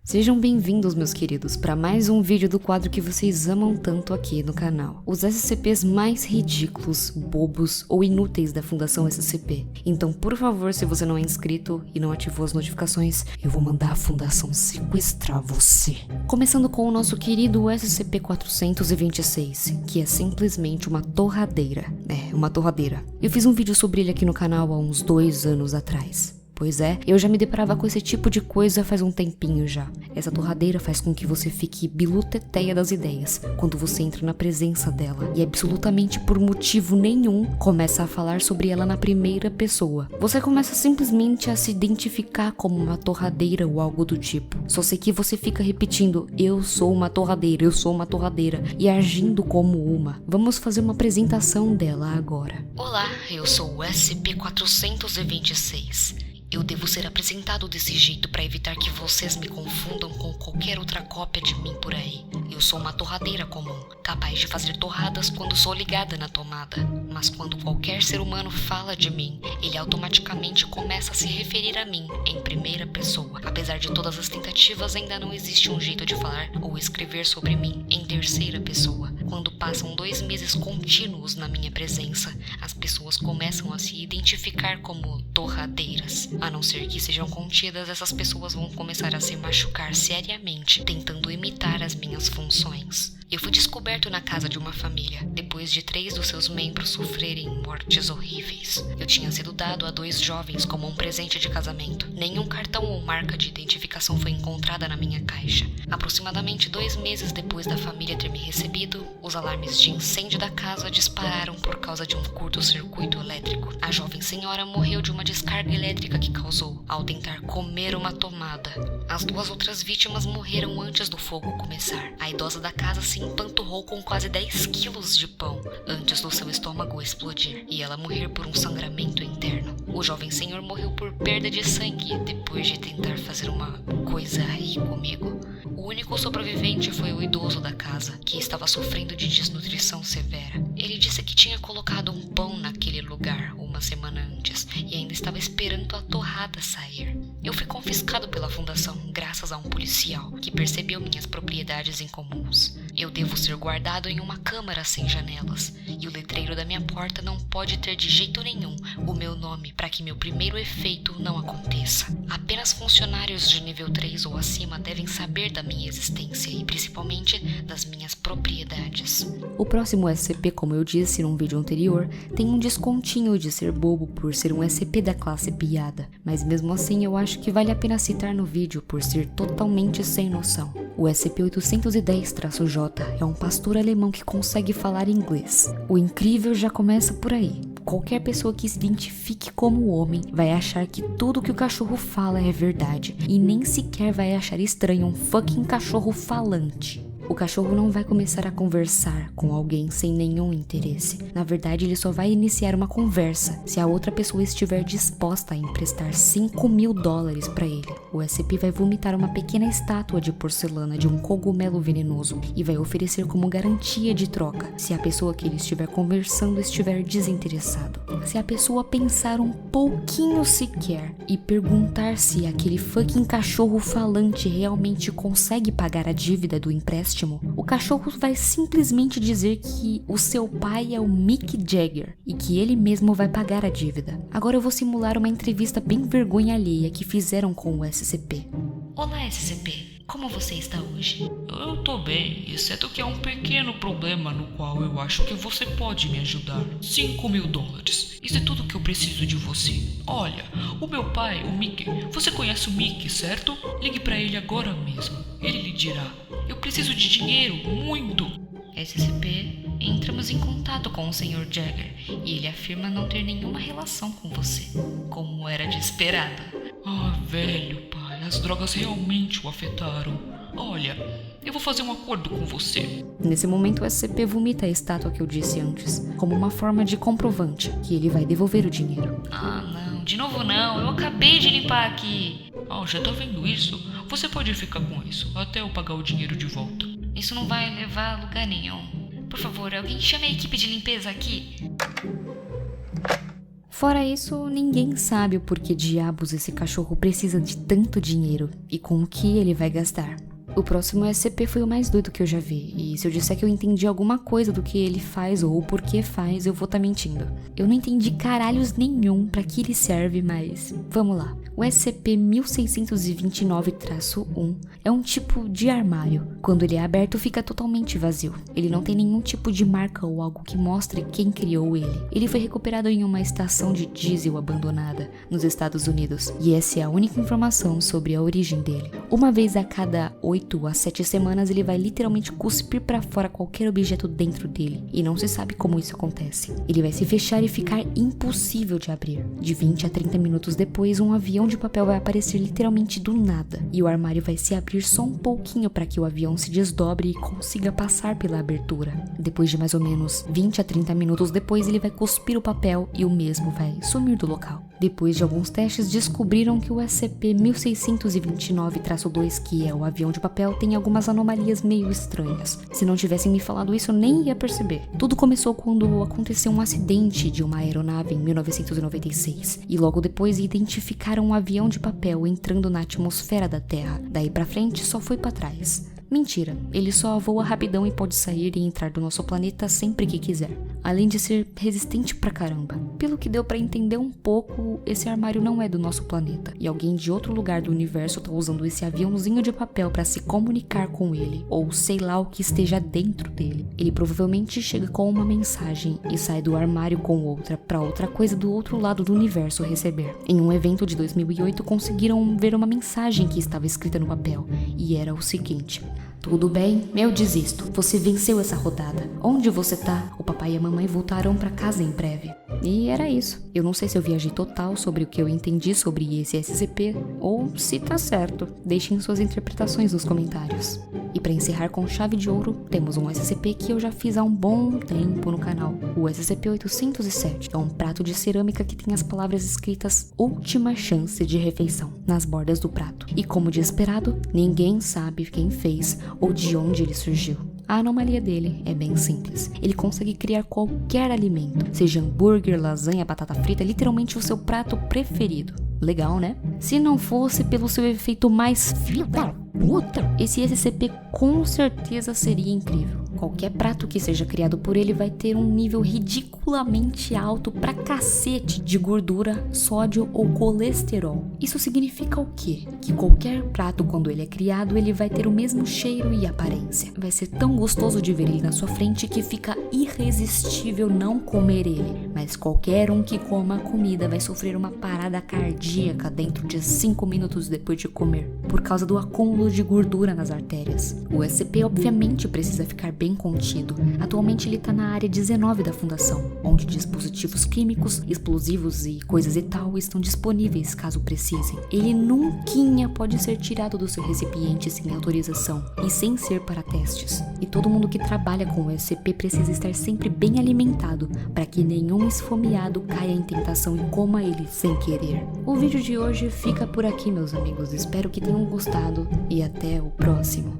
Sejam bem-vindos, meus queridos, para mais um vídeo do quadro que vocês amam tanto aqui no canal. Os SCPs mais ridículos, bobos ou inúteis da Fundação SCP. Então, por favor, se você não é inscrito e não ativou as notificações, eu vou mandar a Fundação sequestrar você. Começando com o nosso querido SCP-426, que é simplesmente uma torradeira. Uma torradeira. Eu fiz um vídeo sobre ele aqui no canal há uns 2 anos atrás. Pois é, eu já me deparava com esse tipo de coisa faz um tempinho já. Essa torradeira faz com que você fique biluteteia das ideias quando você entra na presença dela e absolutamente por motivo nenhum começa a falar sobre ela na primeira pessoa. Você começa simplesmente a se identificar como uma torradeira ou algo do tipo. Só sei que você fica repetindo, eu sou uma torradeira, eu sou uma torradeira e agindo como uma. Vamos fazer uma apresentação dela agora. Olá, eu sou o SCP-426. Eu devo ser apresentado desse jeito para evitar que vocês me confundam com qualquer outra cópia de mim por aí. Eu sou uma torradeira comum, capaz de fazer torradas quando sou ligada na tomada. Mas quando qualquer ser humano fala de mim, ele automaticamente começa a se referir a mim em primeira pessoa. Apesar de todas as tentativas, ainda não existe um jeito de falar ou escrever sobre mim em terceira pessoa. Quando passam 2 meses contínuos na minha presença, as pessoas começam a se identificar como torradeiras. A não ser que sejam contidas, essas pessoas vão começar a se machucar seriamente, tentando imitar as minhas funções. Eu fui descoberto na casa de uma família, depois de 3 dos seus membros sofrerem mortes horríveis. Eu tinha sido dado a 2 jovens como um presente de casamento. Nenhum cartão ou marca de identificação foi encontrada na minha caixa. Aproximadamente 2 meses depois da família ter me recebido, os alarmes de incêndio da casa dispararam por causa de um curto-circuito elétrico. A jovem senhora morreu de uma descarga elétrica que causou ao tentar comer uma tomada. As 2 outras vítimas morreram antes do fogo começar. A idosa da casa se empanturrou com quase 10 quilos de pão antes do seu estômago explodir e ela morrer por um sangramento interno. O jovem senhor morreu por perda de sangue depois de tentar fazer uma coisa aí comigo. O único sobrevivente foi o idoso da casa, que estava sofrendo de desnutrição severa. Ele disse que tinha colocado um pão naquele lugar uma semana antes e ainda estava esperando a torrada sair. Eu fui confiscado pela fundação graças a um policial que percebeu minhas propriedades incomuns. Eu devo ser guardado em uma câmara sem janelas e o letreiro da minha porta não pode ter de jeito nenhum o meu nome para que meu primeiro efeito não aconteça. Apenas funcionários de nível 3 ou acima devem saber da minha existência e principalmente das minhas propriedades. O próximo SCP, como eu disse num vídeo anterior, tem um descontinho de ser bobo por ser um SCP da classe piada, mas mesmo assim eu acho que vale a pena citar no vídeo por ser totalmente sem noção. O SCP-810-J é um pastor alemão que consegue falar inglês. O incrível já começa por aí. Qualquer pessoa que se identifique como homem vai achar que tudo que o cachorro fala é verdade e nem sequer vai achar estranho um fucking cachorro falante. O cachorro não vai começar a conversar com alguém sem nenhum interesse. Na verdade, ele só vai iniciar uma conversa se a outra pessoa estiver disposta a emprestar $5.000 para ele. O SCP vai vomitar uma pequena estátua de porcelana de um cogumelo venenoso e vai oferecer como garantia de troca se a pessoa que ele estiver conversando estiver desinteressado. Se a pessoa pensar um pouquinho sequer e perguntar se aquele fucking cachorro falante realmente consegue pagar a dívida do empréstimo, o cachorro vai simplesmente dizer que o seu pai é o Mick Jagger e que ele mesmo vai pagar a dívida. Agora eu vou simular uma entrevista bem vergonha alheia que fizeram com o SCP. Olá, SCP. Como você está hoje? Eu tô bem, exceto que há um pequeno problema no qual eu acho que você pode me ajudar. $5.000. Isso é tudo que eu preciso de você. Olha, o meu pai, o Mickey, você conhece o Mickey, certo? Ligue pra ele agora mesmo. Ele lhe dirá. Eu preciso de dinheiro, muito. SCP, entramos em contato com o Sr. Jagger e ele afirma não ter nenhuma relação com você, como era de esperado. Ah, velho pai, as drogas realmente o afetaram. Olha, eu vou fazer um acordo com você. Nesse momento o SCP vomita a estátua que eu disse antes, como uma forma de comprovante que ele vai devolver o dinheiro. Ah não, de novo não, eu acabei de limpar aqui. Já tá vendo isso? Você pode ficar com isso, até eu pagar o dinheiro de volta. Isso não vai levar a lugar nenhum. Por favor, alguém chame a equipe de limpeza aqui. Fora isso, ninguém sabe o porquê diabos esse cachorro precisa de tanto dinheiro e com o que ele vai gastar. O próximo SCP foi o mais doido que eu já vi, e se eu disser que eu entendi alguma coisa do que ele faz ou o porquê faz, eu vou estar mentindo. Eu não entendi caralhos nenhum pra que ele serve, mas vamos lá. O SCP-1629-1 é um tipo de armário. Quando ele é aberto, fica totalmente vazio. Ele não tem nenhum tipo de marca ou algo que mostre quem criou ele. Ele foi recuperado em uma estação de diesel abandonada nos Estados Unidos, e essa é a única informação sobre a origem dele. Uma vez a cada 8 a 7 semanas, ele vai literalmente cuspir para fora qualquer objeto dentro dele, e não se sabe como isso acontece. Ele vai se fechar e ficar impossível de abrir. De 20 a 30 minutos depois, um avião de papel vai aparecer literalmente do nada, e o armário vai se abrir só um pouquinho para que o avião se desdobre e consiga passar pela abertura. Depois de mais ou menos 20 a 30 minutos depois, ele vai cuspir o papel e o mesmo vai sumir do local. Depois de alguns testes, descobriram que o SCP-1629-2, que é o avião de papel, tem algumas anomalias meio estranhas. Se não tivessem me falado isso, eu nem ia perceber. Tudo começou quando aconteceu um acidente de uma aeronave em 1996, e logo depois identificaram um avião de papel entrando na atmosfera da Terra. Daí pra frente só foi pra trás. Mentira, ele só voa rapidão e pode sair e entrar do nosso planeta sempre que quiser, além de ser resistente pra caramba. Pelo que deu pra entender um pouco, esse armário não é do nosso planeta, e alguém de outro lugar do universo tá usando esse aviãozinho de papel pra se comunicar com ele, ou sei lá o que esteja dentro dele. Ele provavelmente chega com uma mensagem e sai do armário com outra pra outra coisa do outro lado do universo receber. Em um evento de 2008, conseguiram ver uma mensagem que estava escrita no papel, e era o seguinte: tudo bem, eu desisto. Você venceu essa rodada. Onde você tá? O papai e a mamãe voltarão pra casa em breve. E era isso. Eu não sei se eu viajei total sobre o que eu entendi sobre esse SCP, ou se tá certo. Deixem suas interpretações nos comentários. E pra encerrar com chave de ouro, temos um SCP que eu já fiz há um bom tempo no canal. O SCP-807 é um prato de cerâmica que tem as palavras escritas "Última chance de refeição" nas bordas do prato. E como de esperado, ninguém sabe quem fez ou de onde ele surgiu. A anomalia dele é bem simples. Ele consegue criar qualquer alimento, seja hambúrguer, lasanha, batata frita, literalmente o seu prato preferido. Legal, né? Se não fosse pelo seu efeito mais filho da puta, esse SCP com certeza seria incrível. Qualquer prato que seja criado por ele vai ter um nível ridiculamente alto pra cacete de gordura, sódio ou colesterol. Isso significa o quê? Que qualquer prato, quando ele é criado, ele vai ter o mesmo cheiro e aparência. Vai ser tão gostoso de ver ele na sua frente que fica irresistível não comer ele. Mas qualquer um que coma a comida vai sofrer uma parada cardíaca dentro de 5 minutos depois de comer, por causa do acúmulo de gordura nas artérias. O SCP obviamente precisa ficar bem contido. Atualmente ele está na área 19 da fundação, onde dispositivos químicos, explosivos e coisas e tal estão disponíveis caso precisem. Ele nunca pode ser tirado do seu recipiente sem autorização e sem ser para testes. E todo mundo que trabalha com o SCP precisa estar sempre bem alimentado para que nenhum esfomeado caia em tentação e coma ele sem querer. O vídeo de hoje fica por aqui, meus amigos. Espero que tenham gostado e até o próximo.